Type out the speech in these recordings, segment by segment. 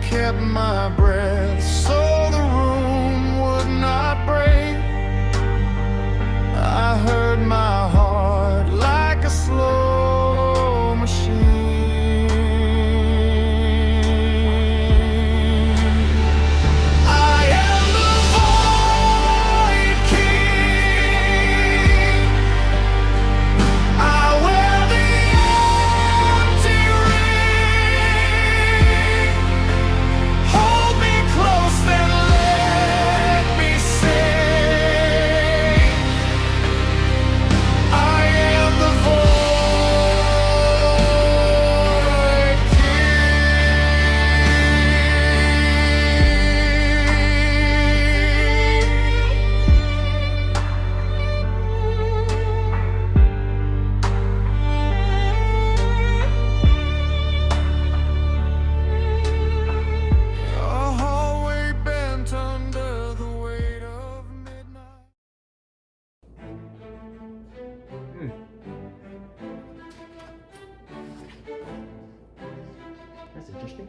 kept my breath so the room would not break. I heard my heart like a slow machine. I am the Void King. I wear the empty ring. Hold me close and let me sing. I am the Void King. A hallway bent under the weight of midnight. That's interesting.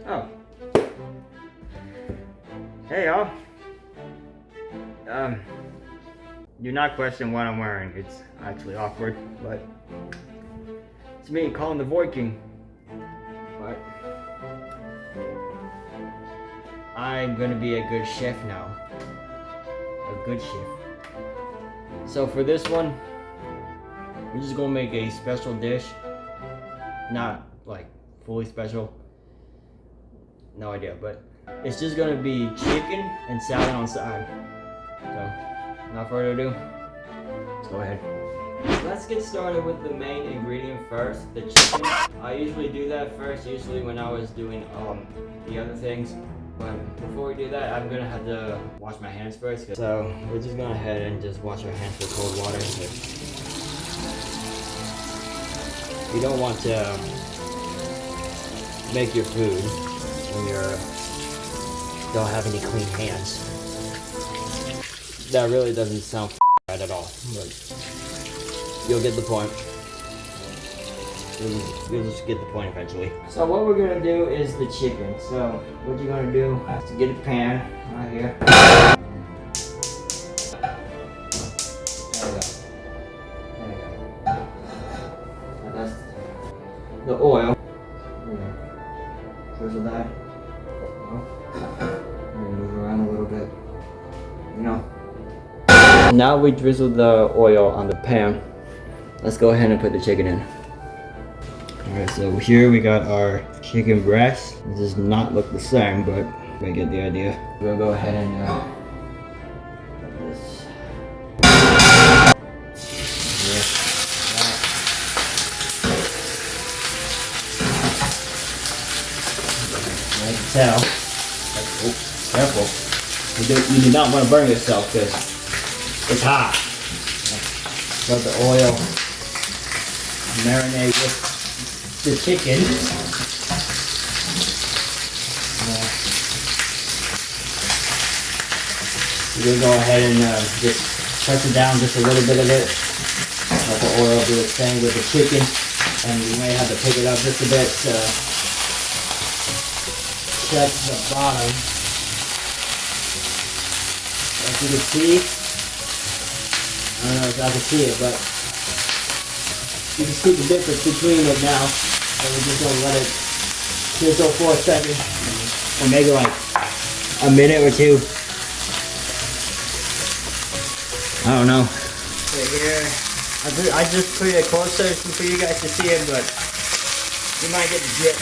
Oh. Hey y'all. Do not question what I'm wearing. It's actually awkward, but it's me, Colin the Void King. But I'm gonna be a good chef now. A good chef. So for this one, we're just gonna make a special dish. Not like fully special. No idea, but it's just gonna be chicken and salad on side. So, without further ado, let's go ahead. Let's get started with the main ingredient first, the chicken. I usually do that first, usually when I was doing the other things. But before we do that, I'm gonna have to wash my hands first. So we're just gonna head and just wash our hands with cold water. You don't want to make your food when you don't have any clean hands. That really doesn't sound right at all, but you'll get the point. You'll just get the point eventually. So what we're gonna do is the chicken. So what you're gonna do is to get a pan right here. There we go. There we go. Now that's the oil. Drizzle that. Move around a little bit. You know. Now we drizzle the oil on the pan. Let's go ahead and put the chicken in. Alright, so here we got our chicken breast. It does not look the same, but we get the idea. We'll go ahead and put this. You can tell. Oh, careful. You do not want to burn yourself because it's hot. Let the oil marinate with the chicken. We're gonna go ahead and just press it down just a little bit of it. Let the oil do its thing with the chicken, and you may have to pick it up just a bit to check the bottom. As you can see, I don't know if I can see it, but you can see the difference between it now. So we're just gonna let it sizzle for a second, or maybe like a minute or two. I don't know. Right here, I just put it closer for you guys to see it, but you might get the gist.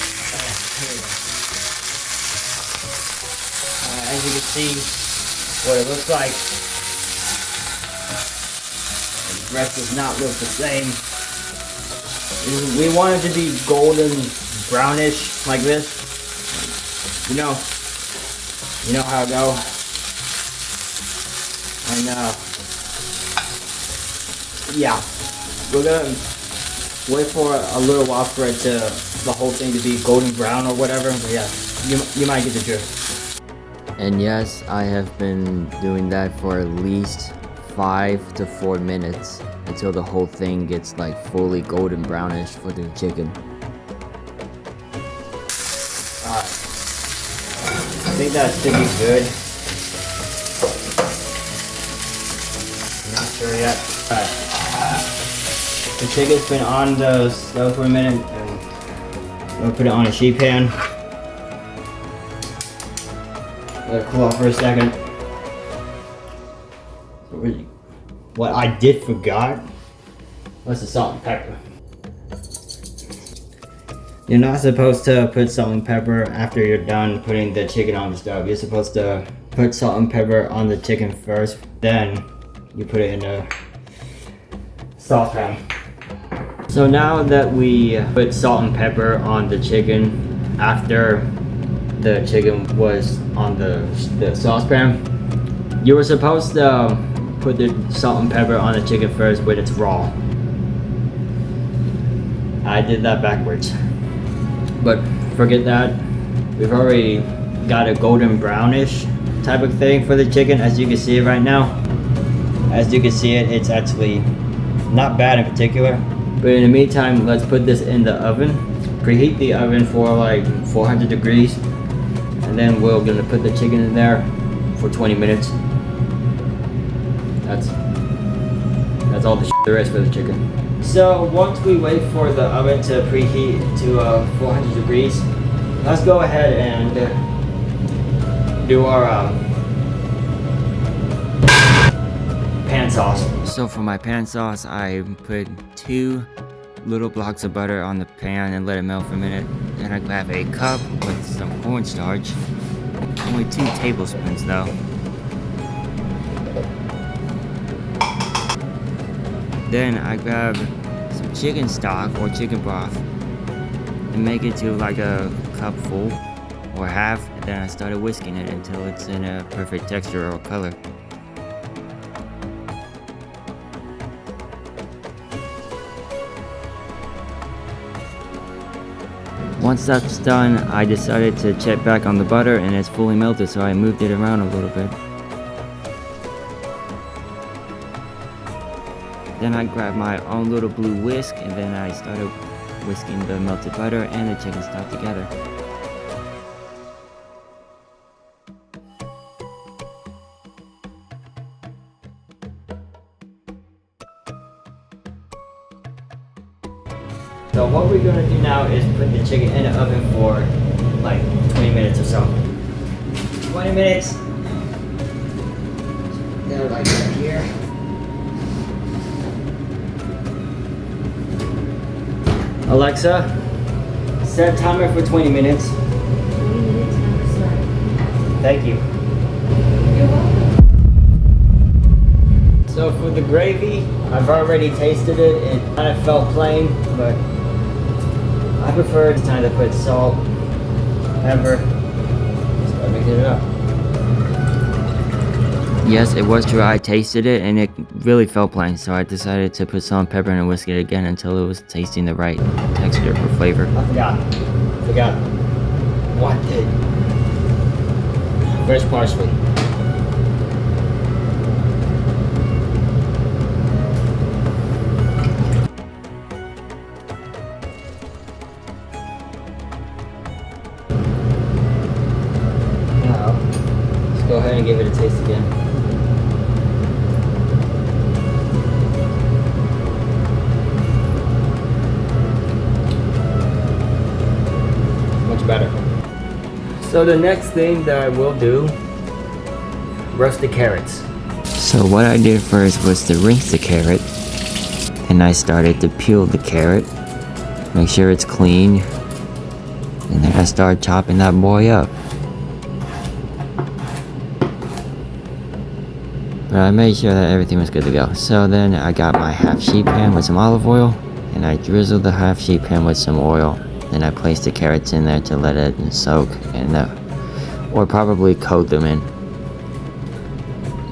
Here we go. As you can see, what it looks like. The breast does not look the same. We want it to be golden brownish like this. You know how it go. And yeah, we're gonna wait for a little while for it to, the whole thing to be golden brown or whatever. But yeah, you might get the drift. And yes, I have been doing that for at least 5 to 4 minutes until the whole thing gets like fully golden brownish for the chicken. Alright. I think that should be good. I'm not sure yet. Alright. The chicken's been on the stove for a minute, and I'm gonna put it on a sheet pan. Let it cool off for a second. What I did forgot was the salt and pepper. You're not supposed to put salt and pepper after you're done putting the chicken on the stove. You're supposed to put salt and pepper on the chicken first, then you put it in a saucepan. So now that we put salt and pepper on the chicken after the chicken was on the saucepan, you were supposed to put the salt and pepper on the chicken first when it's raw. I did that backwards. But forget that. We've already got a golden brownish type of thing for the chicken, as you can see it right now. As you can see it, it's actually not bad in particular. But in the meantime, let's put this in the oven. Preheat the oven for like 400 degrees. And then we're gonna put the chicken in there for 20 minutes. That's all the shit there is for the chicken. So once we wait for the oven to preheat to 400 degrees, let's go ahead and do our pan sauce. So for my pan sauce, I put 2 little blocks of butter on the pan and let it melt for a minute. Then I grab a cup with some cornstarch, only 2 tablespoons though. Then I grab some chicken stock or chicken broth and make it to like a cup full or half, and then I started whisking it until it's in a perfect texture or color. Once that's done, I decided to check back on the butter and it's fully melted, so I moved it around a little bit. Then I grabbed my own little blue whisk and then I started whisking the melted butter and the chicken stock together. So what we're gonna do now is put the chicken in the oven for like 20 minutes or so. 20 minutes. They're like right here. Alexa, set timer for 20 minutes. 20 minutes now start. Thank you. You're welcome. So for the gravy, I've already tasted it. It kind of felt plain, but I prefer it's time to put salt, pepper, start mixing it up. Yes, it was true, I tasted it and it really felt plain, so I decided to put salt and pepper and whisk it again until it was tasting the right texture or flavor. I forgot. What did? Fresh parsley. Now, let's go ahead and give it a taste again. Much better. So the next thing that I will do, roast the carrots. So what I did first was to rinse the carrot, and I started to peel the carrot, make sure it's clean, and then I started chopping that boy up. But I made sure that everything was good to go. So then I got my half sheet pan with some olive oil, and I drizzled the half sheet pan with some oil. Then I placed the carrots in there to let it soak, and or probably coat them in.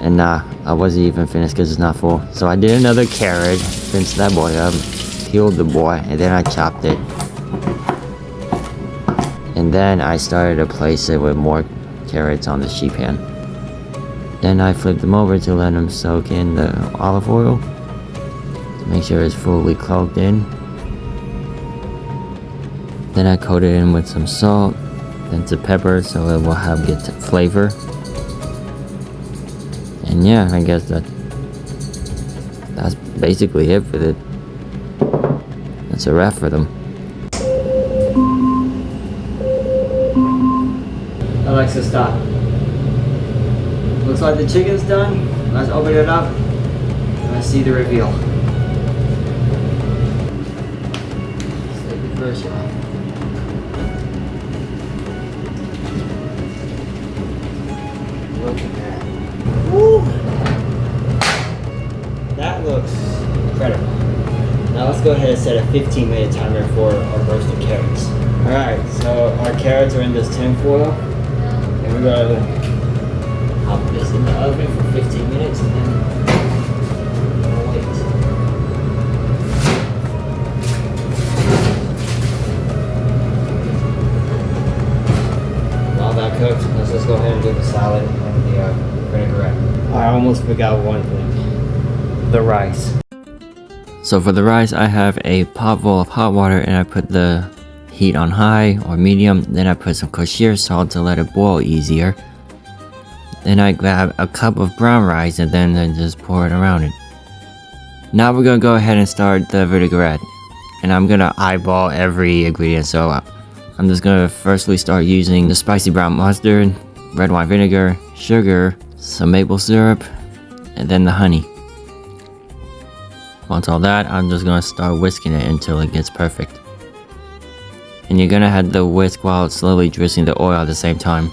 And nah, I wasn't even finished because it's not full. So I did another carrot, rinsed that boy up, peeled the boy, and then I chopped it. And then I started to place it with more carrots on the sheet pan. Then I flip them over to let them soak in the olive oil to make sure it's fully cloaked in. Then I coat it in with some salt, then some pepper so it will have good flavor. And yeah, I guess that's basically it for it. That's a wrap for them. Alexa, stop. Looks like the chicken's done. Let's open it up. Let's see the reveal. Let's take the first one. Look at that. Woo! That looks incredible. Now let's go ahead and set a 15-minute timer for our roasted carrots. Alright, so our carrots are in this tin foil. And we're gonna pop this in the oven for 15 minutes and then we'll wait. While that cooks, let's just go ahead and do the salad and the vinaigrette. I almost forgot one thing. The rice. So for the rice, I have a pot full of hot water and I put the heat on high or medium. Then I put some kosher salt to let it boil easier. Then I grab a cup of brown rice and then just pour it around it. Now we're gonna go ahead and start the vinaigrette. And I'm gonna eyeball every ingredient. So I'm just gonna firstly start using the spicy brown mustard, red wine vinegar, sugar, some maple syrup, and then the honey. Once all that, I'm just gonna start whisking it until it gets perfect. And you're gonna have the whisk while slowly drizzling the oil at the same time.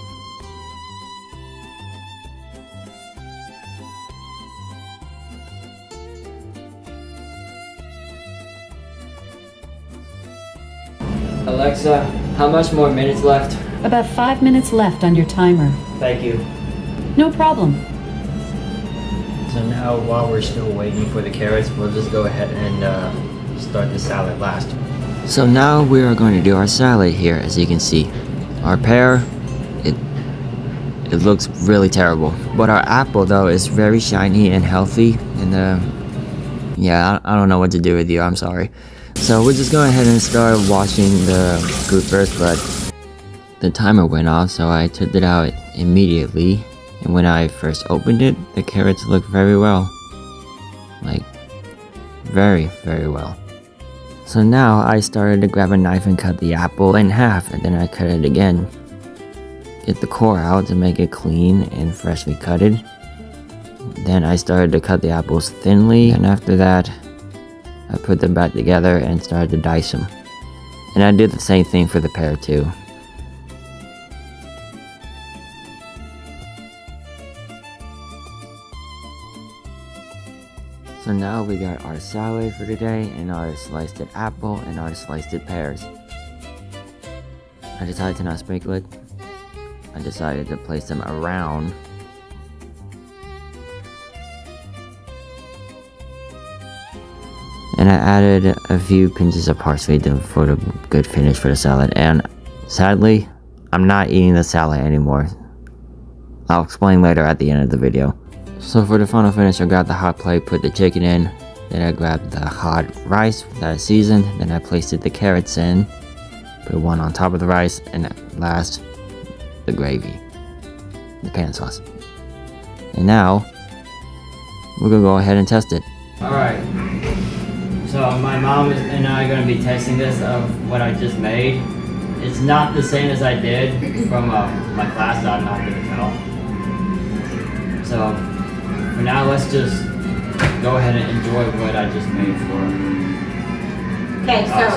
Alexa, how much more minutes left? About 5 minutes left on your timer. Thank you. No problem. So now while we're still waiting for the carrots, we'll just go ahead and start the salad last. So now we are going to do our salad here. As you can see, our pear, it looks really terrible, but our apple though is very shiny and healthy. And yeah, I don't know what to do with you, I'm sorry. So we're just going ahead and start washing the fruit first, but the timer went off, so I took it out immediately. And when I first opened it, the carrots looked very well. Like, very, very well. So now I started to grab a knife and cut the apple in half, and then I cut it again. Get the core out to make it clean and freshly cutted. Then I started to cut the apples thinly, and after that, I put them back together and started to dice them. And I did the same thing for the pear too. So now we got our salad for today, and our sliced apple, and our sliced pears. I decided to not sprinkle it. I decided to place them around. And I added a few pinches of parsley for the good finish for the salad. And sadly, I'm not eating the salad anymore. I'll explain later at the end of the video. So for the final finish, I grabbed the hot plate, put the chicken in, then I grabbed the hot rice that I seasoned, then I placed the carrots in, put one on top of the rice, and last, the gravy, the pan sauce. And now, we're gonna go ahead and test it. Alright, so my mom and I are going to be testing this of what I just made. It's not the same as I did from my class, so I'm not going to tell. So, for now, let's just go ahead and enjoy what I just made for Okay, so us.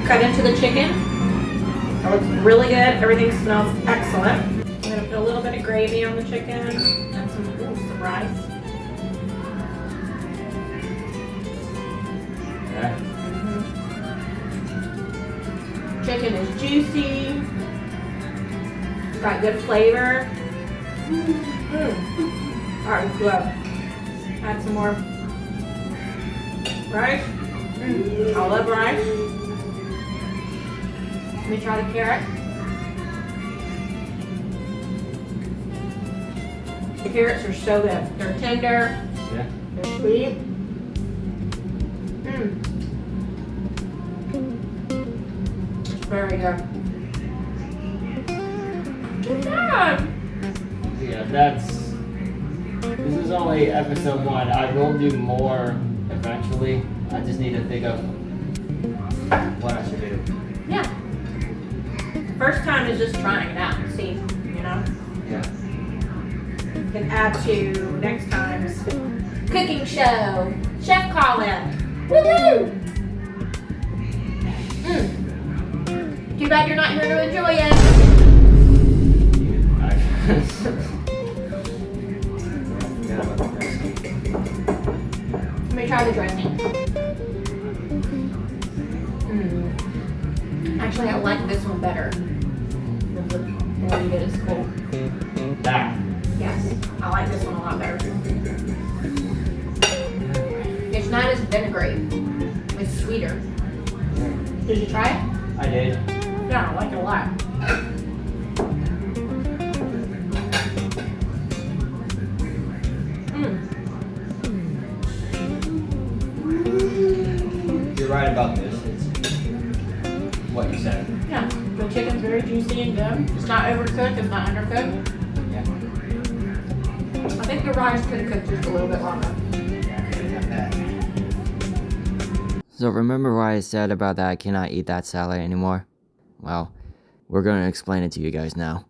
cut into the chicken. That looks really good. Everything smells excellent. I'm gonna put a little bit of gravy on the chicken and some rice. Okay. Chicken is juicy. Got good flavor. All right, good. Add some more rice. I love rice. Let me try the carrot. The carrots are so good. They're tender. Yeah. They're sweet. It's very good. Good job. Yeah, this is only episode 1. I will do more eventually. I just need to think of what I should do. Yeah. First time is just trying it out and see, you know? Yeah. Can add to next time's cooking show. Chef Colin. Woohoo! Too bad you're not here to enjoy it. Let me try the dressing. Actually, I like this one better than the one you did at school. That. Yes, I like this one a lot better. It's not as vinegary. It's sweeter. Did you try it? I did. Yeah, I like it a lot. You're right about this. It's what you said. Yeah, the chicken's very juicy and good. It's not overcooked, it's not undercooked. Yeah. I think the rice could have cooked just a little bit longer. Yeah, I could have done that. So remember what I said about that I cannot eat that salad anymore? Well, we're going to explain it to you guys now.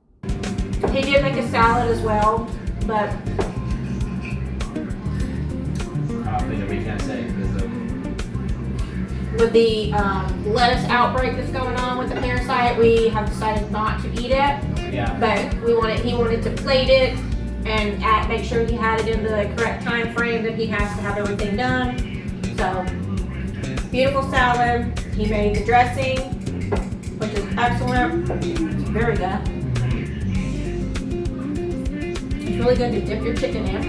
He did make a salad as well, but I don't think that we can say because of with the lettuce outbreak that's going on with the parasite, we have decided not to eat it. yeah. But he wanted to plate it and make sure he had it in the correct time frame that he has to have everything done. So, beautiful salad. He made the dressing, which is excellent. It's very good. It's really good to dip your chicken in,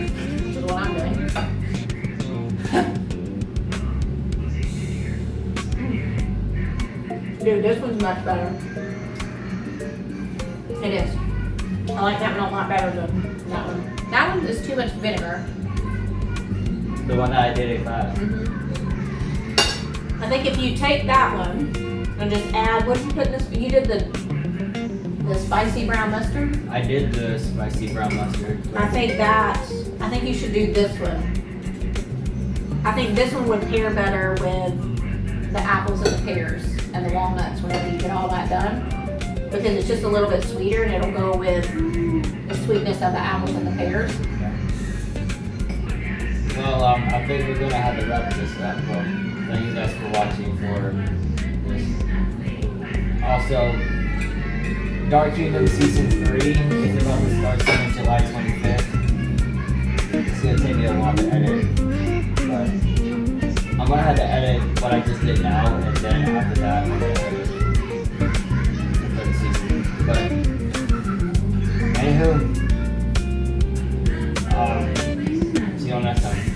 which is what I'm doing. Dude, this one's much better. It is. I like that one a lot better than that one. That one is too much vinegar. The one that I did in class. I think if you take that one and just add, what did you put in this? You did the spicy brown mustard? I did the spicy brown mustard. I think you should do this one. I think this one would pair better with the apples and the pears and the walnuts whenever you get all that done. Because it's just a little bit sweeter and it'll go with the sweetness of the apples and the pears. Well, I think we're gonna have to wrap this up. Well, thank you guys for watching for this. Also, Dark Kingdom Season 3 is about to start soon, July 25th. It's gonna take me a while to edit, but I'm gonna have to edit what I just did now, and then after that, I'm gonna edit the third season. But, anywho, see you all next time.